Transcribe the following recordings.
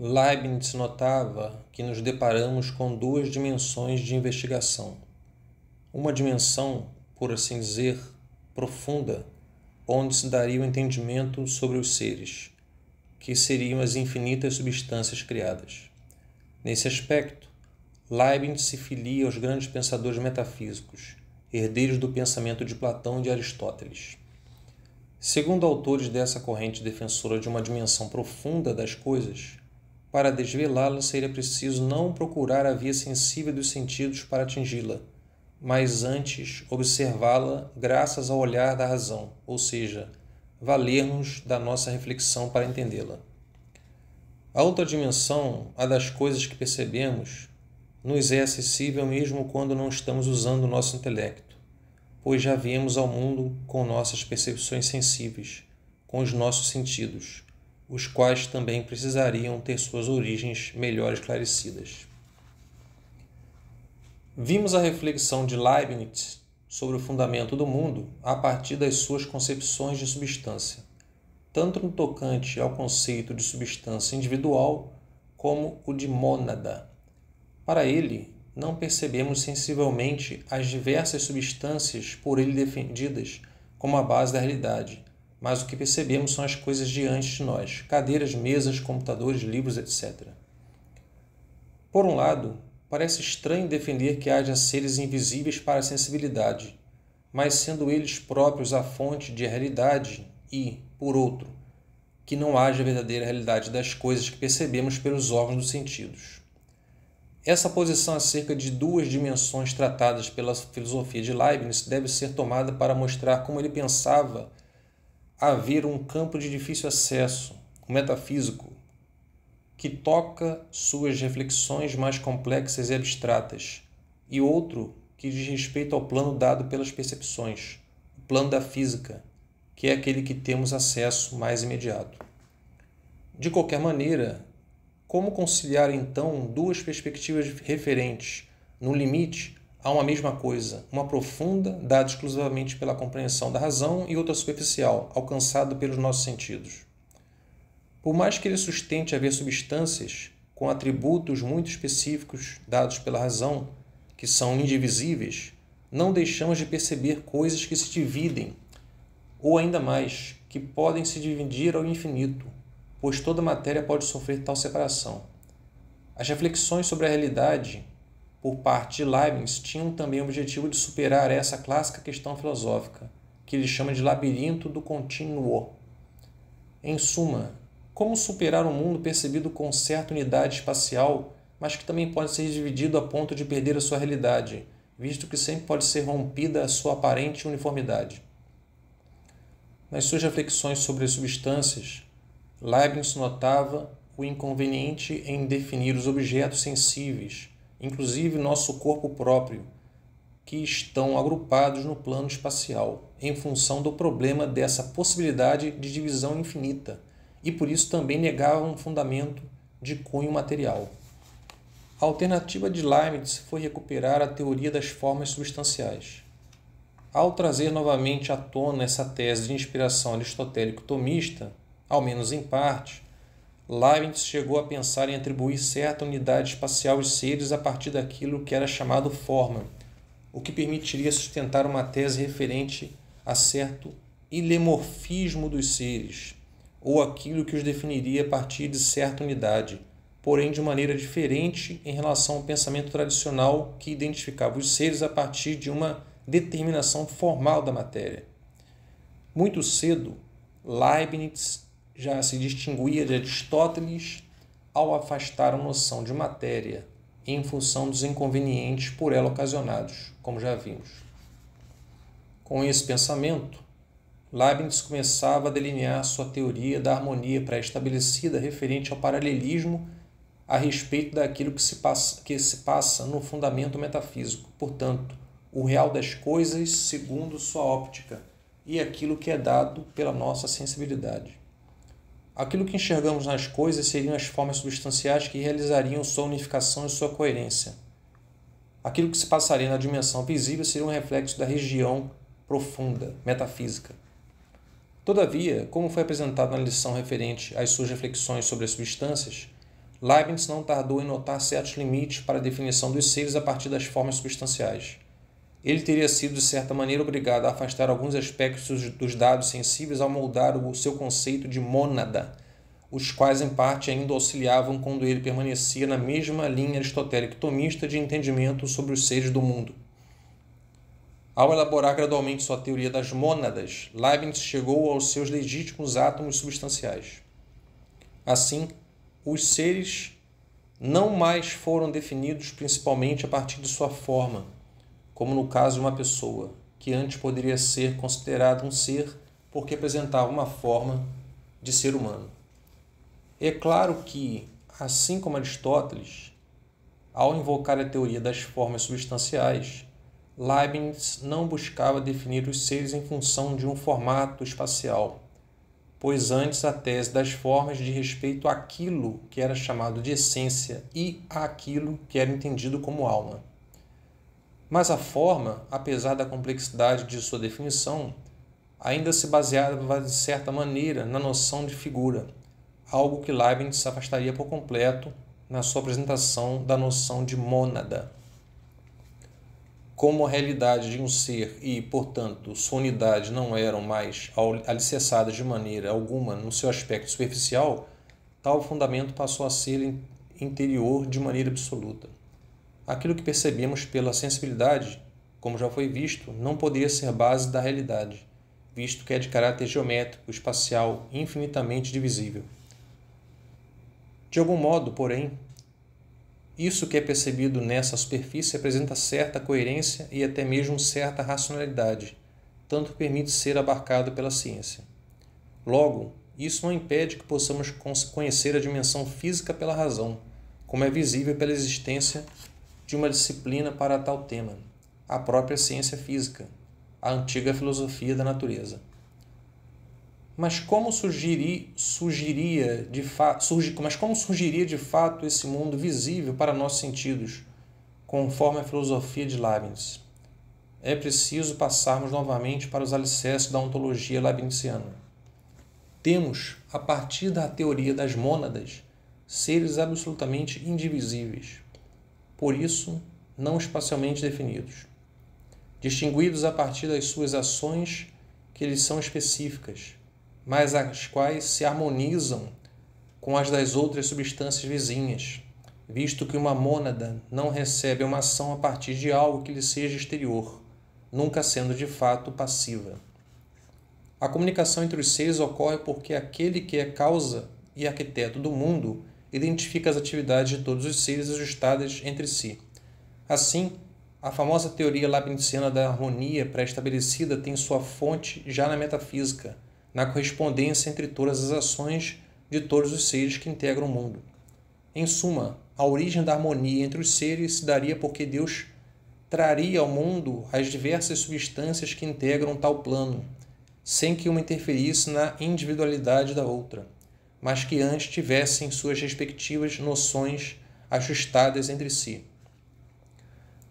Leibniz notava que nos deparamos com duas dimensões de investigação. Uma dimensão, por assim dizer, profunda, onde se daria o entendimento sobre os seres, que seriam as infinitas substâncias criadas. Nesse aspecto, Leibniz se filia aos grandes pensadores metafísicos, herdeiros do pensamento de Platão e de Aristóteles. Segundo autores dessa corrente defensora de uma dimensão profunda das coisas, para desvelá-la seria preciso não procurar a via sensível dos sentidos para atingi-la, mas antes observá-la graças ao olhar da razão, ou seja, valer-nos da nossa reflexão para entendê-la. A outra dimensão, a das coisas que percebemos, nos é acessível mesmo quando não estamos usando o nosso intelecto, pois já viemos ao mundo com nossas percepções sensíveis, com os nossos sentidos, os quais também precisariam ter suas origens melhor esclarecidas. Vimos a reflexão de Leibniz sobre o fundamento do mundo a partir das suas concepções de substância, tanto no tocante ao conceito de substância individual como o de mônada. Para ele, não percebemos sensivelmente as diversas substâncias por ele defendidas como a base da realidade, mas o que percebemos são as coisas diante de nós, cadeiras, mesas, computadores, livros, etc. Por um lado, parece estranho defender que haja seres invisíveis para a sensibilidade, mas sendo eles próprios a fonte de realidade e, por outro, que não haja verdadeira realidade das coisas que percebemos pelos órgãos dos sentidos. Essa posição acerca de duas dimensões tratadas pela filosofia de Leibniz deve ser tomada para mostrar como ele pensava haver um campo de difícil acesso, o metafísico, que toca suas reflexões mais complexas e abstratas, e outro que diz respeito ao plano dado pelas percepções, o plano da física, que é aquele que temos acesso mais imediato. De qualquer maneira, como conciliar então duas perspectivas referentes, no limite, a uma mesma coisa, uma profunda, dada exclusivamente pela compreensão da razão, e outra superficial, alcançada pelos nossos sentidos? Por mais que ele sustente haver substâncias com atributos muito específicos dados pela razão, que são indivisíveis, não deixamos de perceber coisas que se dividem, ou ainda mais, que podem se dividir ao infinito, pois toda matéria pode sofrer tal separação. As reflexões sobre a realidade, por parte de Leibniz, tinham também o objetivo de superar essa clássica questão filosófica, que ele chama de labirinto do continuo. Em suma, como superar um mundo percebido com certa unidade espacial, mas que também pode ser dividido a ponto de perder a sua realidade, visto que sempre pode ser rompida a sua aparente uniformidade? Nas suas reflexões sobre as substâncias, Leibniz notava o inconveniente em definir os objetos sensíveis, inclusive nosso corpo próprio, que estão agrupados no plano espacial, em função do problema dessa possibilidade de divisão infinita, e por isso também negava um fundamento de cunho material. A alternativa de Leibniz foi recuperar a teoria das formas substanciais. Ao trazer novamente à tona essa tese de inspiração aristotélico-tomista, ao menos em parte, Leibniz chegou a pensar em atribuir certa unidade espacial aos seres a partir daquilo que era chamado forma, o que permitiria sustentar uma tese referente a certo ilemorfismo dos seres, ou aquilo que os definiria a partir de certa unidade, porém de maneira diferente em relação ao pensamento tradicional que identificava os seres a partir de uma determinação formal da matéria. Muito cedo, Leibniz já se distinguia de Aristóteles ao afastar a noção de matéria em função dos inconvenientes por ela ocasionados, como já vimos. Com esse pensamento, Leibniz começava a delinear sua teoria da harmonia pré-estabelecida referente ao paralelismo a respeito daquilo que se passa no fundamento metafísico, portanto, o real das coisas segundo sua óptica e aquilo que é dado pela nossa sensibilidade. Aquilo que enxergamos nas coisas seriam as formas substanciais que realizariam sua unificação e sua coerência. Aquilo que se passaria na dimensão visível seria um reflexo da região profunda, metafísica. Todavia, como foi apresentado na lição referente às suas reflexões sobre as substâncias, Leibniz não tardou em notar certos limites para a definição dos seres a partir das formas substanciais. Ele teria sido, de certa maneira, obrigado a afastar alguns aspectos dos dados sensíveis ao moldar o seu conceito de mônada, os quais, em parte, ainda auxiliavam quando ele permanecia na mesma linha aristotélica tomista de entendimento sobre os seres do mundo. Ao elaborar gradualmente sua teoria das mônadas, Leibniz chegou aos seus legítimos átomos substanciais. Assim, os seres não mais foram definidos principalmente a partir de sua forma, como no caso de uma pessoa, que antes poderia ser considerada um ser porque apresentava uma forma de ser humano. É claro que, assim como Aristóteles, ao invocar a teoria das formas substanciais, Leibniz não buscava definir os seres em função de um formato espacial, pois antes a tese das formas diz respeito àquilo que era chamado de essência e àquilo que era entendido como alma. Mas a forma, apesar da complexidade de sua definição, ainda se baseava de certa maneira na noção de figura, algo que Leibniz se afastaria por completo na sua apresentação da noção de mônada. Como a realidade de um ser e, portanto, sua unidade não eram mais alicerçadas de maneira alguma no seu aspecto superficial, tal fundamento passou a ser interior de maneira absoluta. Aquilo que percebemos pela sensibilidade, como já foi visto, não poderia ser base da realidade, visto que é de caráter geométrico, espacial, infinitamente divisível. De algum modo, porém, isso que é percebido nessa superfície apresenta certa coerência e até mesmo certa racionalidade, tanto que permite ser abarcado pela ciência. Logo, isso não impede que possamos conhecer a dimensão física pela razão, como é visível pela existência de uma disciplina para tal tema, a própria ciência física, a antiga filosofia da natureza. Mas como surgiria de fato esse mundo visível para nossos sentidos, conforme a filosofia de Leibniz? É preciso passarmos novamente para os alicerces da ontologia leibniziana. Temos, a partir da teoria das mônadas, seres absolutamente indivisíveis, por isso não espacialmente definidos, distinguidos a partir das suas ações que lhes são específicas, mas as quais se harmonizam com as das outras substâncias vizinhas, visto que uma mônada não recebe uma ação a partir de algo que lhe seja exterior, nunca sendo de fato passiva. A comunicação entre os seres ocorre porque aquele que é causa e arquiteto do mundo identifica as atividades de todos os seres ajustadas entre si. Assim, a famosa teoria leibniziana da harmonia pré-estabelecida tem sua fonte já na metafísica, na correspondência entre todas as ações de todos os seres que integram o mundo. Em suma, a origem da harmonia entre os seres se daria porque Deus traria ao mundo as diversas substâncias que integram tal plano, sem que uma interferisse na individualidade da outra, mas que antes tivessem suas respectivas noções ajustadas entre si.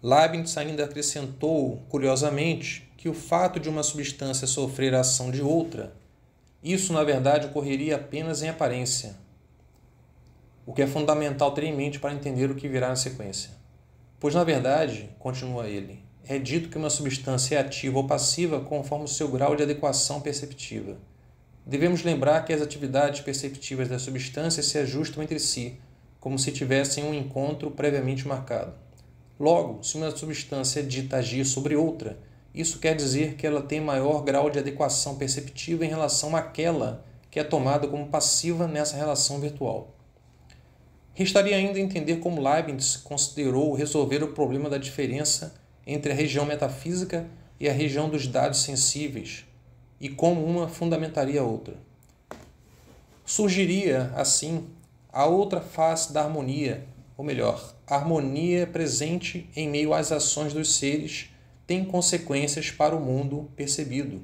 Leibniz ainda acrescentou, curiosamente, que o fato de uma substância sofrer a ação de outra, isso na verdade ocorreria apenas em aparência, o que é fundamental ter em mente para entender o que virá na sequência. Pois na verdade, continua ele, é dito que uma substância é ativa ou passiva conforme o seu grau de adequação perceptiva. Devemos lembrar que as atividades perceptivas das substâncias se ajustam entre si, como se tivessem um encontro previamente marcado. Logo, se uma substância é dita agir sobre outra, isso quer dizer que ela tem maior grau de adequação perceptiva em relação àquela que é tomada como passiva nessa relação virtual. Restaria ainda entender como Leibniz considerou resolver o problema da diferença entre a região metafísica e a região dos dados sensíveis, e como uma fundamentaria a outra. Surgiria, assim, a outra face da harmonia, ou melhor, a harmonia presente em meio às ações dos seres tem consequências para o mundo percebido.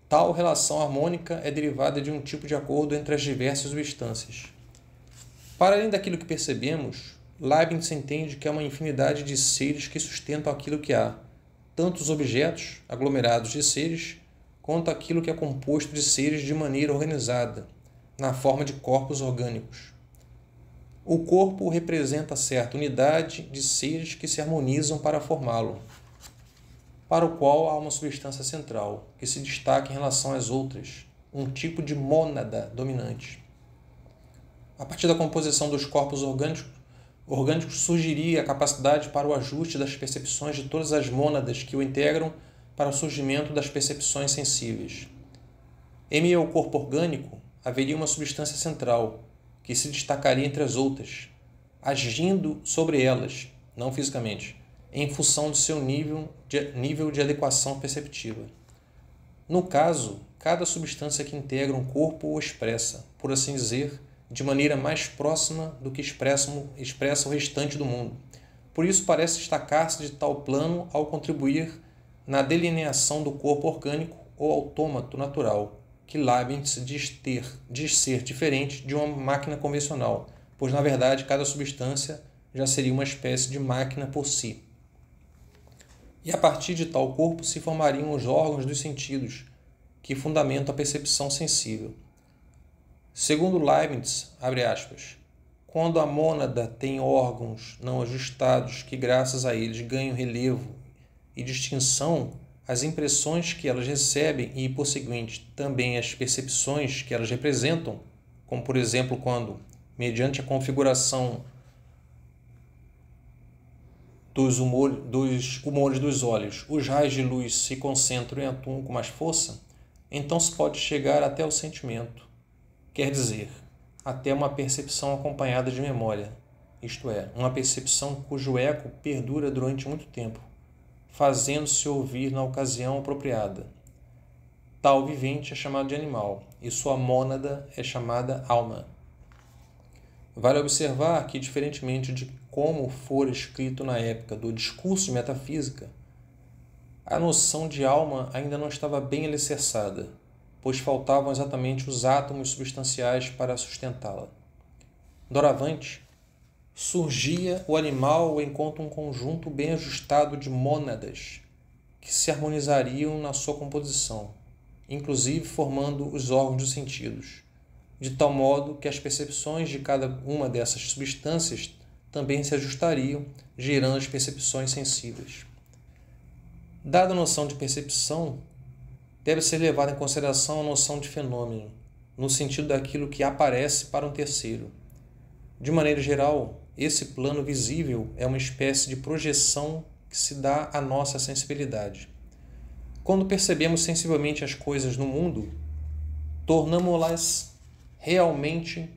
Tal relação harmônica é derivada de um tipo de acordo entre as diversas substâncias. Para além daquilo que percebemos, Leibniz entende que há uma infinidade de seres que sustentam aquilo que há, tanto os objetos, aglomerados de seres, quanto aquilo que é composto de seres de maneira organizada, na forma de corpos orgânicos. O corpo representa certa unidade de seres que se harmonizam para formá-lo, para o qual há uma substância central, que se destaca em relação às outras, um tipo de mônada dominante. A partir da composição dos corpos orgânicos surgiria a capacidade para o ajuste das percepções de todas as mônadas que o integram para o surgimento das percepções sensíveis. Em meio ao corpo orgânico, haveria uma substância central, que se destacaria entre as outras, agindo sobre elas, não fisicamente, em função do seu nível de adequação perceptiva. No caso, cada substância que integra um corpo o expressa, por assim dizer, de maneira mais próxima do que expressa o restante do mundo. Por isso parece destacar-se de tal plano ao contribuir na delineação do corpo orgânico ou autômato natural, que Leibniz diz ser diferente de uma máquina convencional, pois na verdade cada substância já seria uma espécie de máquina por si. E a partir de tal corpo se formariam os órgãos dos sentidos, que fundamentam a percepção sensível. Segundo Leibniz, abre aspas, quando a mônada tem órgãos não ajustados que graças a eles ganham relevo e distinção, as impressões que elas recebem e, por seguinte, também as percepções que elas representam, como por exemplo quando, mediante a configuração dos humores dos olhos, os raios de luz se concentram em atum com mais força, então se pode chegar até o sentimento, quer dizer, até uma percepção acompanhada de memória, isto é, uma percepção cujo eco perdura durante muito tempo, fazendo-se ouvir na ocasião apropriada. Tal vivente é chamado de animal, e sua mônada é chamada alma. Vale observar que, diferentemente de como fora escrito na época do discurso de metafísica, a noção de alma ainda não estava bem alicerçada, pois faltavam exatamente os átomos substanciais para sustentá-la. Doravante, surgia o animal enquanto um conjunto bem ajustado de mônadas que se harmonizariam na sua composição, inclusive formando os órgãos dos sentidos, de tal modo que as percepções de cada uma dessas substâncias também se ajustariam, gerando as percepções sensíveis. Dada a noção de percepção, deve ser levada em consideração a noção de fenômeno, no sentido daquilo que aparece para um terceiro. De maneira geral, esse plano visível é uma espécie de projeção que se dá à nossa sensibilidade. Quando percebemos sensivelmente as coisas no mundo, tomamo-las realmente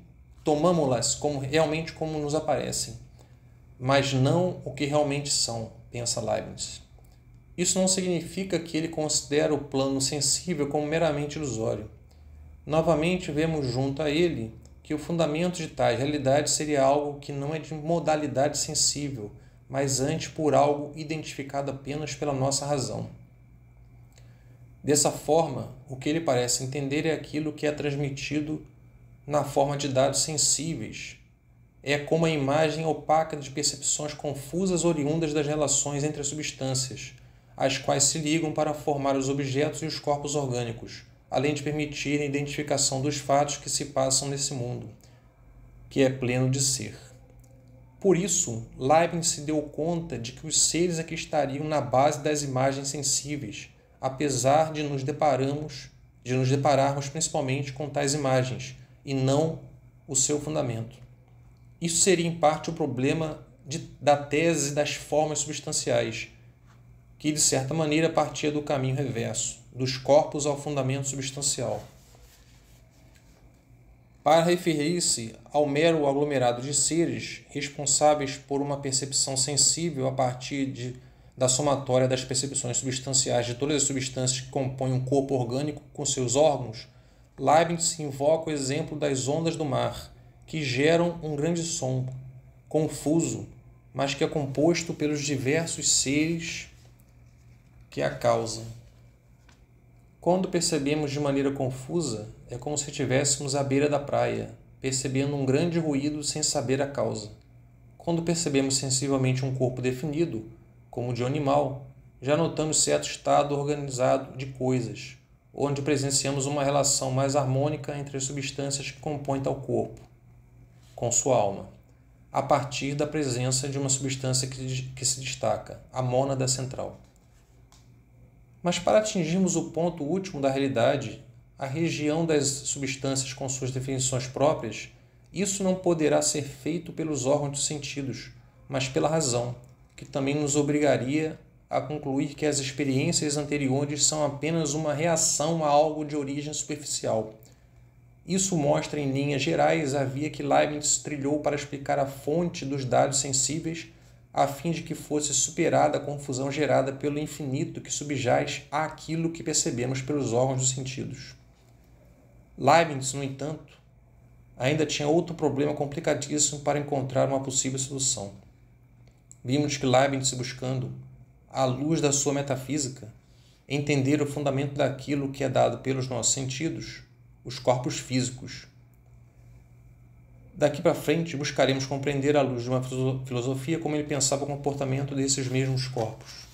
como nos aparecem, mas não o que realmente são, pensa Leibniz. Isso não significa que ele considera o plano sensível como meramente ilusório. Novamente vemos junto a ele que o fundamento de tais realidades seria algo que não é de modalidade sensível, mas antes por algo identificado apenas pela nossa razão. Dessa forma, o que ele parece entender é aquilo que é transmitido na forma de dados sensíveis. É como a imagem opaca de percepções confusas oriundas das relações entre as substâncias, as quais se ligam para formar os objetos e os corpos orgânicos, além de permitir a identificação dos fatos que se passam nesse mundo, que é pleno de ser. Por isso, Leibniz se deu conta de que os seres aqui estariam na base das imagens sensíveis, apesar de nos depararmos principalmente com tais imagens, e não o seu fundamento. Isso seria em parte o problema da tese das formas substanciais, que de certa maneira partia do caminho reverso, dos corpos ao fundamento substancial. Para referir-se ao mero aglomerado de seres responsáveis por uma percepção sensível a partir da somatória das percepções substanciais de todas as substâncias que compõem um corpo orgânico com seus órgãos, Leibniz invoca o exemplo das ondas do mar, que geram um grande som, confuso, mas que é composto pelos diversos seres que a causam. Quando percebemos de maneira confusa, é como se estivéssemos à beira da praia, percebendo um grande ruído sem saber a causa. Quando percebemos sensivelmente um corpo definido, como o de um animal, já notamos certo estado organizado de coisas, onde presenciamos uma relação mais harmônica entre as substâncias que compõem tal corpo, com sua alma. a partir da presença de uma substância que se destaca, a mônada central. Mas para atingirmos o ponto último da realidade, a região das substâncias com suas definições próprias, isso não poderá ser feito pelos órgãos dos sentidos, mas pela razão, que também nos obrigaria a concluir que as experiências anteriores são apenas uma reação a algo de origem superficial. Isso mostra em linhas gerais a via que Leibniz trilhou para explicar a fonte dos dados sensíveis, a fim de que fosse superada a confusão gerada pelo infinito que subjaz àquilo que percebemos pelos órgãos dos sentidos. Leibniz, no entanto, ainda tinha outro problema complicadíssimo para encontrar uma possível solução. Vimos que Leibniz, buscando, à luz da sua metafísica, entender o fundamento daquilo que é dado pelos nossos sentidos, os corpos físicos. Daqui para frente, buscaremos compreender à luz de uma filosofia como ele pensava o comportamento desses mesmos corpos.